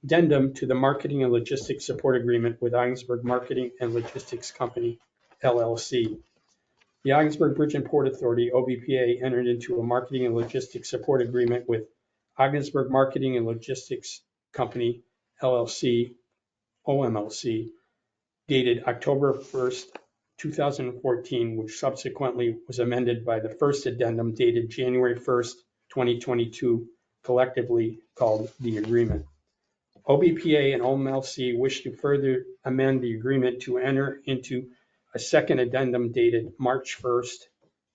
addendum to the marketing and logistics support agreement with Ogdensburg Marketing and Logistics Company, LLC. The Ogdensburg Bridge and Port Authority, OBPA, entered into a marketing and logistics support agreement with Ogdensburg Marketing and Logistics Company, LLC, OMLC, dated October 1st, 2014, which subsequently was amended by the first addendum dated January 1st, 2022, collectively called the agreement. OBPA and OMLC wish to further amend the agreement to enter into a second addendum dated March 1st,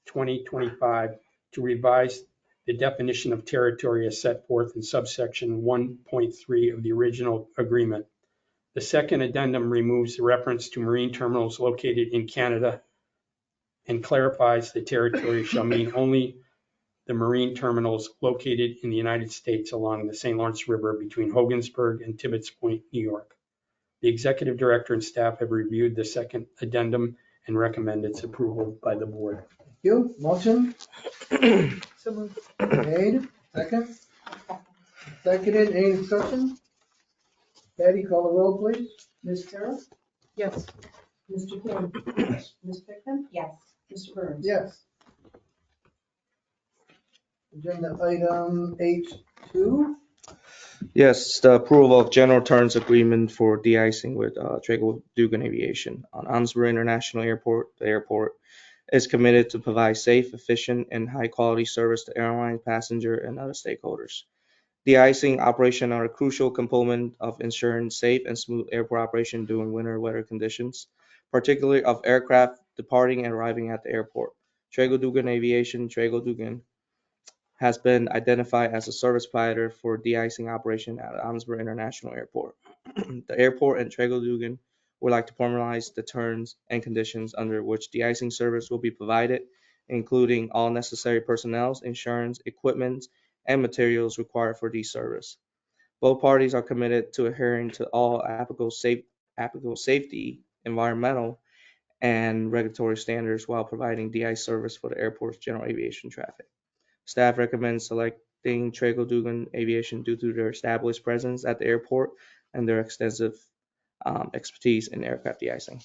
2025, to revise the definition of territory as set forth in subsection 1.3 of the original agreement. The second addendum removes the reference to marine terminals located in Canada and clarifies the territory shall mean only the marine terminals located in the United States along the St. Lawrence River between Hogansburg and Tibbetts Point, New York. The executive director and staff have reviewed the second addendum and recommend its approval by the board. Thank you. Motion So moved. made, second. Seconded, any discussion? Patty, call the roll, please. Ms. Carroll, Yes. Mr. King, Ms. Pickman, Yes. Mr. Burns. Yes. Agenda item H2. Yes, the approval of general terms agreement for de-icing with Trago Dugan Aviation on Amesbury International Airport. The airport is committed to provide safe, efficient, and high-quality service to airline, passenger, and other stakeholders. De-icing operation are a crucial component of ensuring safe and smooth airport operation during winter weather conditions, particularly of aircraft departing and arriving at the airport. Trago Dugan Aviation, Trago Dugan, has been identified as a service provider for de-icing operation at Amesbury International Airport. The airport and Trago Dugan would like to formalize the terms and conditions under which de-icing service will be provided, including all necessary personnel, insurance, equipment, and materials required for these service. Both parties are committed to adhering to all applicable safety, environmental, and regulatory standards while providing de-ice service for the airport's general aviation traffic. Staff recommends selecting Trago Dugan Aviation due to their established presence at the airport and their extensive expertise in aircraft de-icing.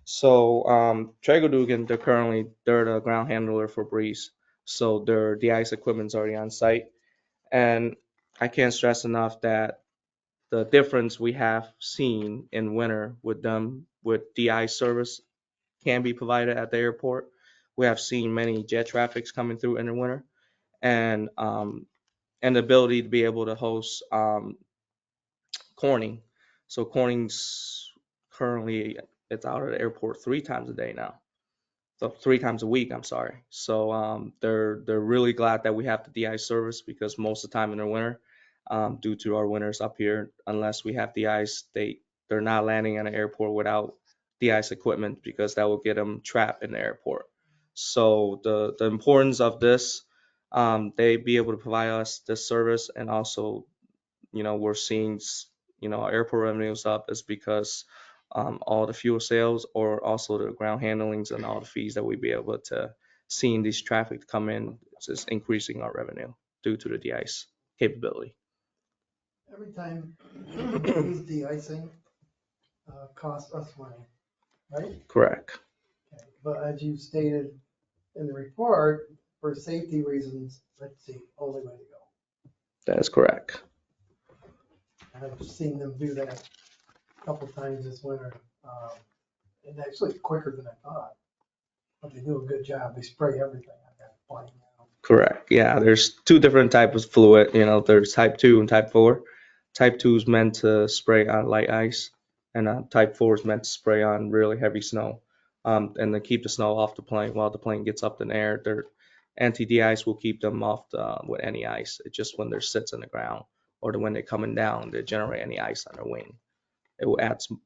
So Trago Dugan, they're the ground handler for Breeze. So their de-ice equipment's already on site. And I can't stress enough that the difference we have seen in winter with them with de-ice service can be provided at the airport. We have seen many jet traffics coming through in the winter, and the ability to be able to host Corning. So Corning's currently it's out at the airport 3 times a day now. So 3 times a week, I'm sorry. So they're really glad that we have the de-ice service because most of the time in the winter, due to our winters up here, unless we have de-ice, they're not landing at an airport without de-ice equipment because that will get them trapped in the airport. So the importance of this, they be able to provide us this service, and also, we're seeing, our airport revenues up is because all the fuel sales or also the ground handlings and all the fees that we be able to seeing these traffic come in is increasing our revenue due to the de-ice capability. Every time we use de-icing, costs us money, right? Correct. Okay. But as you stated in the report, for safety reasons, let's see, only way to go. That is correct. I've seen them do that a couple times this winter, and actually quicker than I thought. But they do a good job. They spray everything on that plane now. Correct. Yeah, there's 2 different types of fluid. There's type 2 and type 4. Type 2 is meant to spray on light ice, and type 4 is meant to spray on really heavy snow, and to keep the snow off the plane while the plane gets up in the air. Their anti-de-ice will keep them off with any ice. It's just when they're sits in the ground or when they're coming down, they generate any ice on their wing. It will add some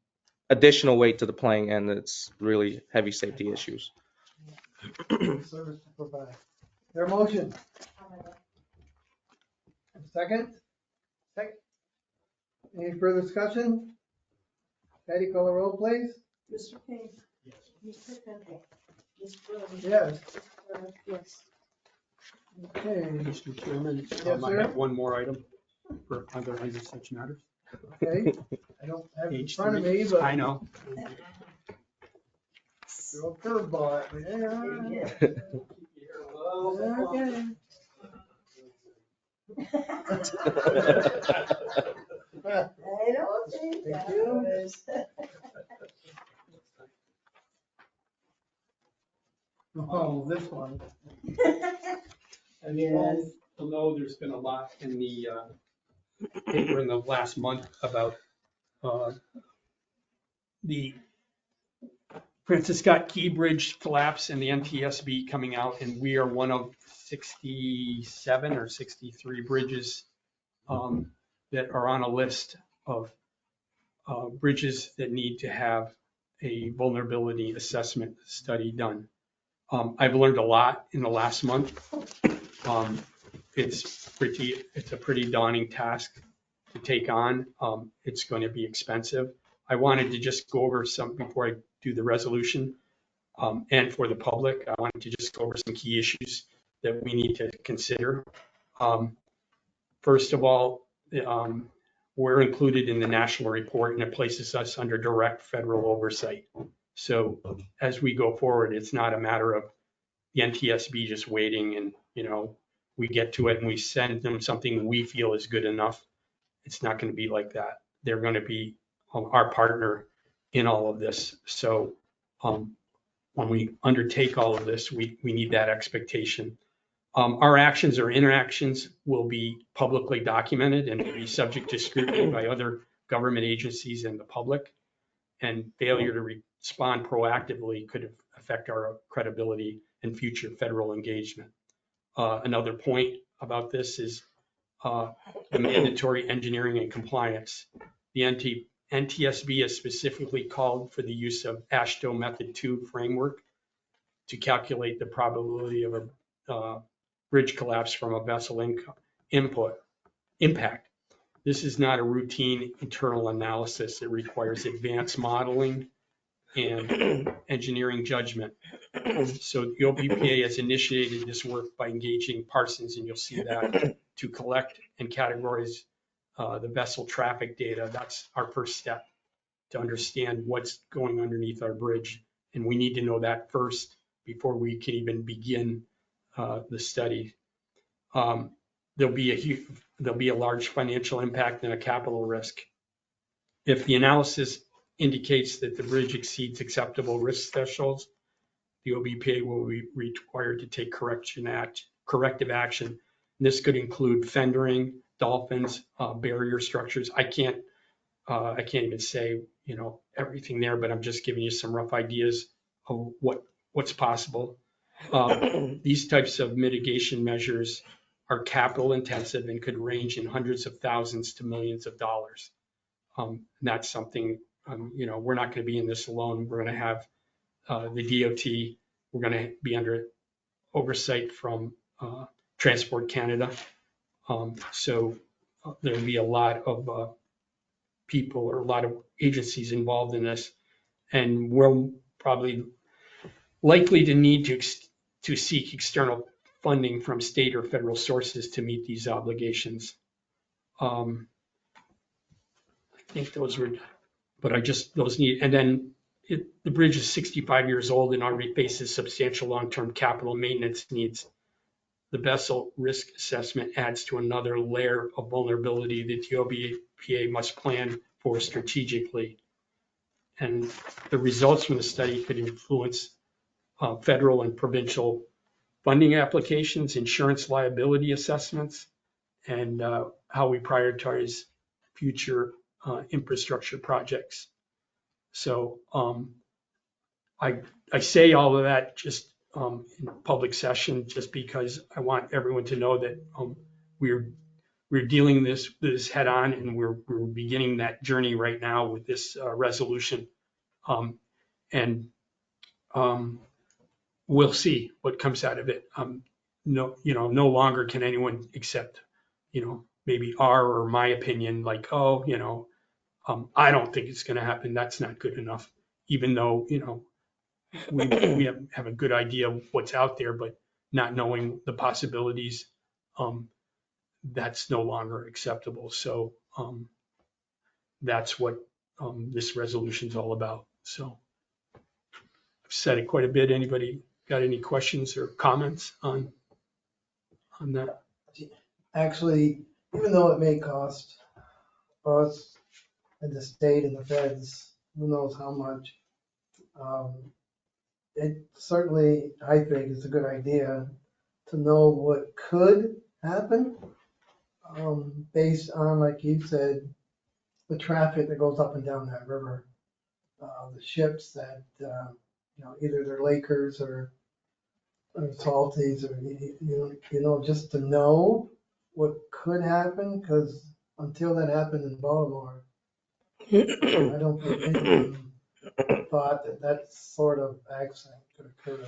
additional weight to the plane, and it's really heavy safety issues. Service to provide. Their motion. Second? Second. Any further discussion? Patty, call the roll, please. Mr. King, Yes. Ms. Pickman, Ms. Burns. Yes. Yes. Okay. Mr. Chairman, Yes, I sir. have one more item for other items such matters. Okay. I don't have it in Page front of 3. me, but I know. throw a curveball at me there. Okay. I don't think Thank you. Oh, this one. And you'll know there's been a lot in the paper in the last month about the Francis Scott Key Bridge collapse and the NTSB coming out, and we are one of 67 or 63 bridges that are on a list of bridges that need to have a vulnerability assessment study done. I've learned a lot in the last month. It's a pretty daunting task to take on. It's going to be expensive. I wanted to just go over some before I do the resolution. And for the public, I wanted to just go over some key issues that we need to consider. First of all, we're included in the national report and it places us under direct federal oversight. So as we go forward, it's not a matter of the NTSB just waiting and, we get to it and we send them something we feel is good enough. It's not going to be like that. They're going to be our partner in all of this. So when we undertake all of this, we need that expectation. Our actions or interactions will be publicly documented and be subject to scrutiny by other government agencies and the public. And failure to respond proactively could affect our credibility and future federal engagement. Another point about this is the mandatory engineering and compliance. The NTSB has specifically called for the use of AASHTO Method 2 framework to calculate the probability of a bridge collapse from a vessel impact. This is not a routine internal analysis. It requires advanced modeling and engineering judgment. So the OBPA has initiated this work by engaging Parsons, and you'll see that, to collect and categorize the vessel traffic data. That's our first step to understand what's going underneath our bridge. And we need to know that first before we can even begin the study. There'll be a large financial impact and a capital risk. If the analysis indicates that the bridge exceeds acceptable risk thresholds, the OBPA will be required to take corrective action. And this could include fendering, dolphins, barrier structures. I can't even say everything there, but I'm just giving you some rough ideas of what's possible. These types of mitigation measures are capital intensive and could range in hundreds of thousands to millions of dollars. That's something, we're not going to be in this alone. We're going to have the DOT. We're going to be under oversight from Transport Canada. So there'll be a lot of people or a lot of agencies involved in this. And we're probably likely to need to seek external funding from state or federal sources to meet these obligations. I think those were, but those need, and then the bridge is 65 years old and already faces substantial long-term capital maintenance needs. The vessel risk assessment adds to another layer of vulnerability that the OBPA must plan for strategically. And the results from the study could influence federal and provincial funding applications, insurance liability assessments, and how we prioritize future infrastructure projects. So I say all of that just in public session, just because I want everyone to know that we're dealing this head on, and we're beginning that journey right now with this resolution. And we'll see what comes out of it. No longer can anyone accept, maybe our or my opinion, like, I don't think it's going to happen. That's not good enough, even though, we have a good idea of what's out there, but not knowing the possibilities, that's no longer acceptable. So that's what this resolution is all about. So I've said it quite a bit. Anybody got any questions or comments on that? Actually, even though it may cost us and the state and the feds, who knows how much, it certainly, I think, is a good idea to know what could happen, based on, like you said, the traffic that goes up and down that river, the ships that, either they're Lakers or Salties, or just to know what could happen, because until that happened in Baltimore, I don't think anyone thought that sort of accident could occur.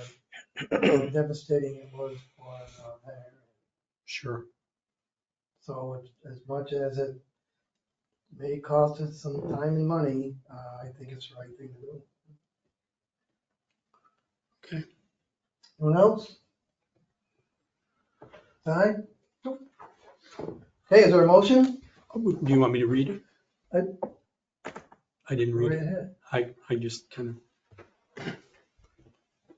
how devastating it was for that area. Sure. So as much as it may cost us some time and money, I think it's the right thing to do. Okay. Anyone else? Aye? Okay, is there a motion? Do you want me to read it? I didn't Go read right it. ahead. I just kind of,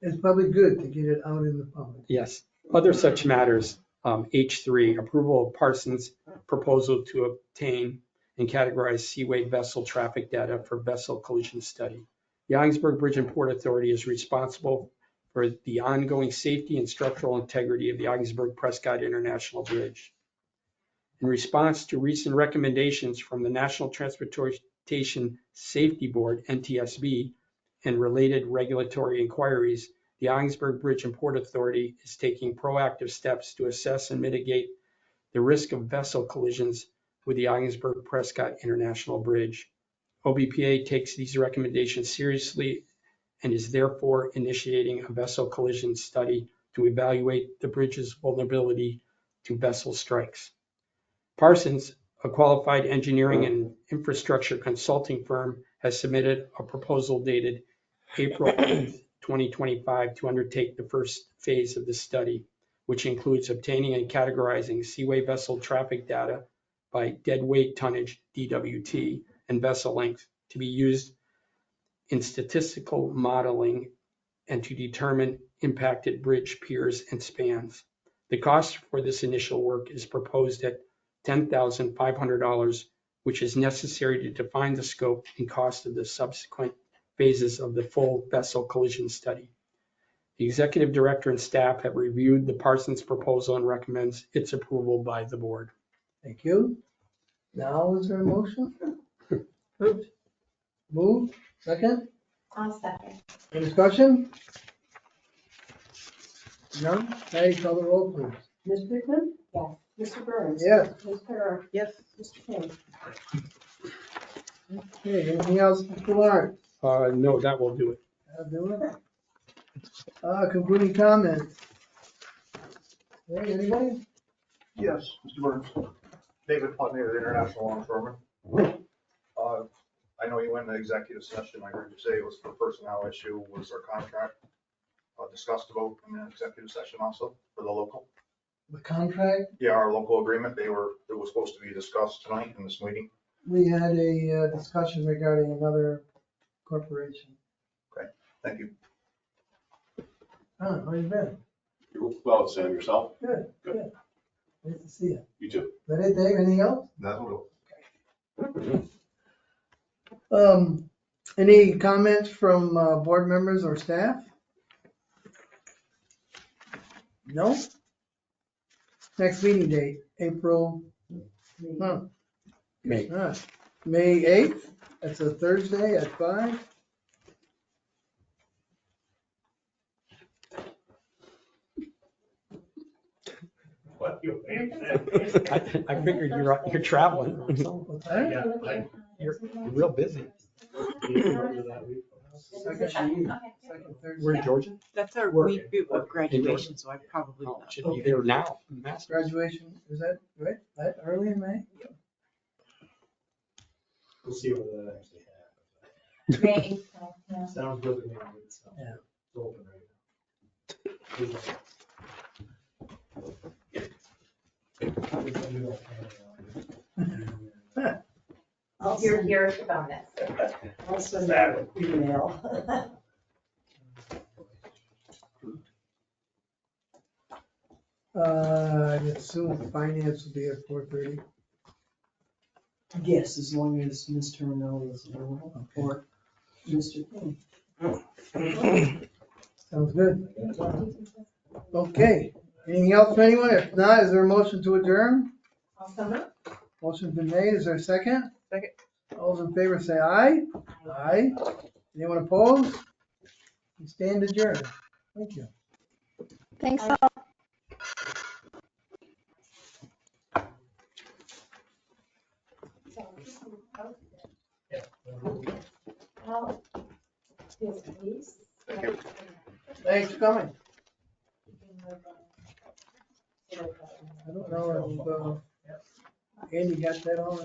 It's probably good to get it out in the public. yes. Other such matters, H3, approval of Parsons' proposal to obtain and categorize seaway vessel traffic data for vessel collision study. The Augsburg Bridge and Port Authority is responsible for the ongoing safety and structural integrity of the Augsburg Prescott International Bridge. In response to recent recommendations from the National Transportation Safety Board, NTSB, and related regulatory inquiries, the Augsburg Bridge and Port Authority is taking proactive steps to assess and mitigate the risk of vessel collisions with the Augsburg Prescott International Bridge. OBPA takes these recommendations seriously and is therefore initiating a vessel collision study to evaluate the bridge's vulnerability to vessel strikes. Parsons, a qualified engineering and infrastructure consulting firm, has submitted a proposal dated April 8th, 2025 to undertake the first phase of the study, which includes obtaining and categorizing seaway vessel traffic data by deadweight tonnage, DWT, and vessel length to be used in statistical modeling and to determine impacted bridge piers and spans. The cost for this initial work is proposed at $10,500, which is necessary to define the scope and cost of the subsequent phases of the full vessel collision study. The executive director and staff have reviewed the Parsons proposal and recommends its approval by the board. Thank you. Now is there a motion? Move, second, I'll second. any discussion? None? Patty, call the roll, please. Ms. Pickman? Yes. Mr. Burns? Yes. Ms. Farrar? Yes. Mr. King? Okay, anything else, Mr. Lawrence? No, that will do it. I'll do it. Concluding comments. Hey, anybody? Yes, Mr. Burns. David Putney, the International Longshoreman. I know you went into executive session. I heard you say it was for personnel issue. Was our contract discussed about in the executive session also for the local? The contract, Yeah, our local agreement, it was supposed to be discussed tonight in this meeting. we had a discussion regarding another corporation. Thank you. How you been? Well, Sam, yourself? Good, good. Nice to see you. You too. Is that it, Dave? Anything else? That's what Any comments from board members or staff? No? Next meeting date, April, no. May. May 8th, that's a Thursday at 5. What you I figured you're traveling. What's that? Yeah, You're real busy. Second Thursday. We're in Georgia? That's our Working. week of graduation, so I probably Oh, not. should be there now. Master. Graduation, is that right? That early in May? We'll see what that actually happens. May 8th, yeah. Sounds good to me. It's Yeah. it's open right now. Here's the bonus. I'll send out an email. I assume finance will be at 4:30. Yes, as long as Ms. Terminelli is available, or Mr. King. Sounds good. Okay, anything else from anyone? If not, is there a motion to adjourn? Also, Motion's been made, is there a second? Second. All those in favor say aye. Aye. Anyone opposed? We stand adjourned. Thank you. Thanks all. How is these? Thanks for coming. I don't know, Andy got that all